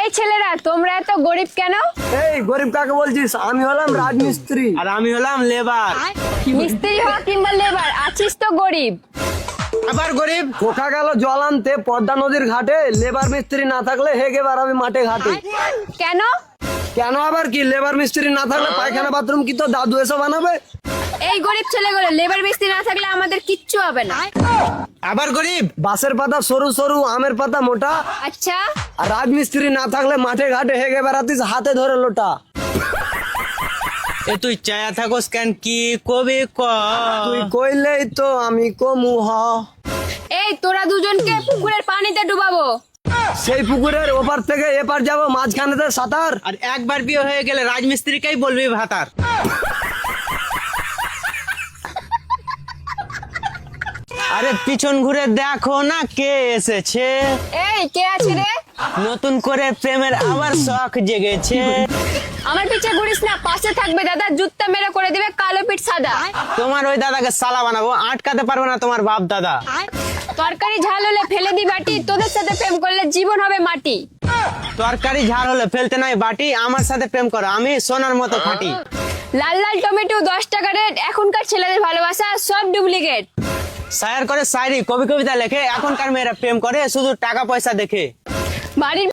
এই ছেলেরা তোমরা এত গরিব কেন? এই গরিব কাকে বলছিস? আমি হলাম রাজমিস্ত্রি। আর আমি হলাম লেবার। মিস্ত্রি হওয়া কিংবা লেবার আছিস তো গরিব। আবার গরিব। কোথা গেল জল আনতে পদ্মা নদীর ঘাটে, লেবার মিস্ত্রি না থাকলে হেগে বেড়াবি মাঠে ঘাটে। কেন? কেন আবার কি? লেবার মিস্ত্রি না থাকলে পায়খানা বাথরুম কি তো দাদু এসে বানাবে? এই গরিব ছেলেগুলো লেবার মিস্ত্রি না থাকলে আমাদের কিচ্ছু হবে না। আবার গরিব। বাঁশের পাতা সরু সরু, আমের পাতা মোটা। আচ্ছা, আর রাজমিস্ত্রি না থাকলে মাঠে ঘাটে হেগে বেড়াতিস হাতে ধরে লোটা। এ তুই চায়া থাকোস কেন, কি কবি ক? তুই কইলেই তো আমি কমু হ। এই তোরা দুজনকে পুকুরের পানিতে ডুবাবো। সেই পুকুরের ওপার থেকে এপার যাব, মাঝখানেতে সাঁতার। আর একবার বিয়ে হয়ে গেলে রাজমিস্ত্রিকেই বলবি ভাতার। আরে পিছন ঘুরে দেখো না কে এসেছে। এই কে আছে রে? নতুন করে প্রেমের আবার শখ জেগেছে। আমার পিছে ঘুরিস না, পাশে থাকবে দাদা, জুত্তা মেরে করে দিবে কালো পিঠ সাদা। তোমার ওই দাদাকে সালা বানাবো, আটকাতে পারবে না তোমার বাপ দাদা। তরকারি ঝাল হলে ফেলে দি বাটি, তোদের সাথে প্রেম করলে জীবন হবে মাটি। তরকারি ঝাল হলে ফেলতে নাই বাটি, আমার সাথে প্রেম করো, আমি সোনার মতো খাঁটি। লাল লাল টমেটো 10 টাকা রেট, এখনকার ছেলেদের ভালোবাসা সব ডুপ্লিকেট। শায়ার করে শায়রি, কবি কবিতা লেখে, এখনকার মেয়েরা প্রেম করে শুধু টাকা পয়সা দেখে। বাড়ির